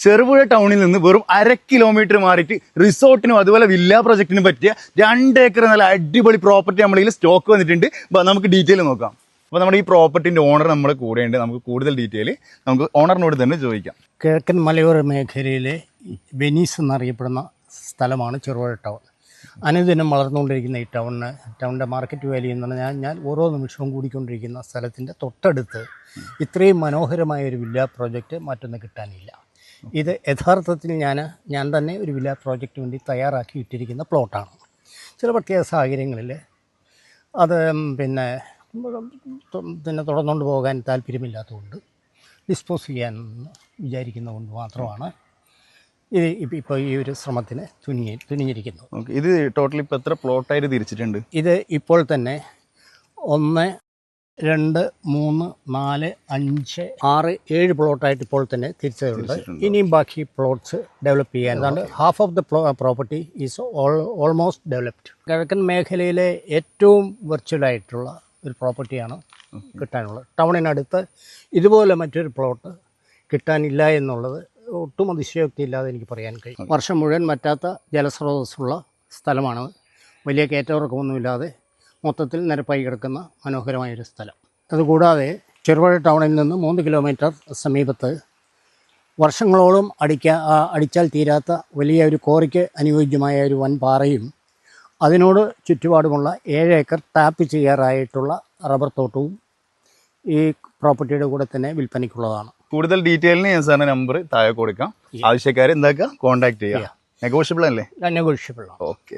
ചെറുപുഴ ടൗണിൽ നിന്ന് വെറും 1/2 കിലോമീറ്റർ മാറിയിട്ട് റിസോർട്ടിനും അതുപോലെ വില്ല പ്രൊജക്റ്റിനും പറ്റിയ 2 ഏക്കർ നല്ല അടിപൊളി പ്രോപ്പർട്ടി നമ്മുടെ സ്റ്റോക്ക് വന്നിട്ടുണ്ട്. നമുക്ക് ഡീറ്റെയിൽ നോക്കാം. അപ്പോൾ നമ്മുടെ ഈ പ്രോപ്പർട്ടിൻ്റെ ഓണർ നമ്മുടെ കൂടെയുണ്ട്. നമുക്ക് കൂടുതൽ ഡീറ്റെയിൽ നമുക്ക് ഓണറിനോട് തന്നെ ചോദിക്കാം. കിഴക്കൻ മലയോര മേഖലയിലെ വെനീസ് എന്നറിയപ്പെടുന്ന സ്ഥലമാണ് ചെറുപുഴ ടൗൺ. അനുദിനം വളർന്നുകൊണ്ടിരിക്കുന്ന ഈ ടൗണിൻ്റെ മാർക്കറ്റ് വാല്യൂ എന്ന് പറഞ്ഞാൽ ഓരോ നിമിഷവും കൂടിക്കൊണ്ടിരിക്കുന്ന സ്ഥലത്തിൻ്റെ തൊട്ടടുത്ത് ഇത്രയും മനോഹരമായ ഒരു വില്ല പ്രോജക്റ്റ് മറ്റൊന്ന് കിട്ടാനില്ല. ഇത് യഥാർത്ഥത്തിൽ ഞാൻ തന്നെ ഒരു വില്ല പ്രോജക്റ്റ് വേണ്ടി തയ്യാറാക്കി ഇട്ടിരിക്കുന്ന പ്ലോട്ടാണ്. ചില പ്രത്യേക സാഹചര്യങ്ങളിൽ അത് പിന്നെ തുടർന്നുകൊണ്ട് പോകാൻ താല്പര്യമില്ലാത്തതുകൊണ്ട് ഡിസ്പോസ് ചെയ്യാൻ വിചാരിക്കുന്നതുകൊണ്ട് മാത്രമാണ് ഇത് ഇപ്പോൾ ഈ ഒരു ശ്രമത്തിന് തുനിഞ്ഞിരിക്കുന്നത്. ഇത് ടോട്ടൽ ഇപ്പോൾ എത്ര പ്ലോട്ടായിട്ട് തിരിച്ചിട്ടുണ്ട്? ഇത് ഇപ്പോൾ തന്നെ 1, 2, 3, 4, 5, 6, 7 പ്ലോട്ടായിട്ട് ഇപ്പോൾ തന്നെ തിരിച്ചതുണ്ട്. ഇനിയും ബാക്കി പ്ലോട്ട്സ് ഡെവലപ്പ് ചെയ്യാൻ. അതുകൊണ്ട് half of the property is almost developed. കിഴക്കൻ മേഖലയിലെ ഏറ്റവും വെർച്വലായിട്ടുള്ള ഒരു പ്രോപ്പർട്ടിയാണ് കിട്ടാനുള്ളത്. ടൗണിനടുത്ത് ഇതുപോലെ മറ്റൊരു പ്ലോട്ട് കിട്ടാനില്ല എന്നുള്ളത് ഒട്ടും അതിശയോക്തിയില്ലാതെ എനിക്ക് പറയാൻ കഴിയും. വർഷം മുഴുവൻ വറ്റാത്ത ജലസ്രോതസ്സുള്ള സ്ഥലമാണ്. വലിയ കയറ്റവർക്കൊന്നുമില്ലാതെ മൊത്തത്തിൽ നിരപ്പായി കിടക്കുന്ന മനോഹരമായൊരു സ്ഥലം. അതുകൂടാതെ ചെറുപുഴ ടൗണിൽ നിന്ന് 3 കിലോമീറ്റർ സമീപത്ത് വർഷങ്ങളോളം അടിച്ചാൽ തീരാത്ത വലിയ ഒരു കോറിക്ക് അനുയോജ്യമായ ഒരു വൻ പാറയും അതിനോട് ചുറ്റുപാടുമുള്ള 7 ഏക്കർ ടാപ്പ് ചെയ്യാറായിട്ടുള്ള റബ്ബർ തോട്ടവും ഈ പ്രോപ്പർട്ടിയുടെ കൂടെ തന്നെ വിൽപ്പനയ്ക്കുള്ളതാണ്. കൂടുതൽ ഡീറ്റെയിലിന് ഞാൻ സാറിന് നമ്പർ താഴെ കൊടുക്കാം. ആവശ്യക്കാർ എന്താക്കുക കോൺടാക്ട് ചെയ്യുക. നെഗോഷ്യബിൾ അല്ലേ? നെഗോഷ്യബിൾ. ഓക്കെ.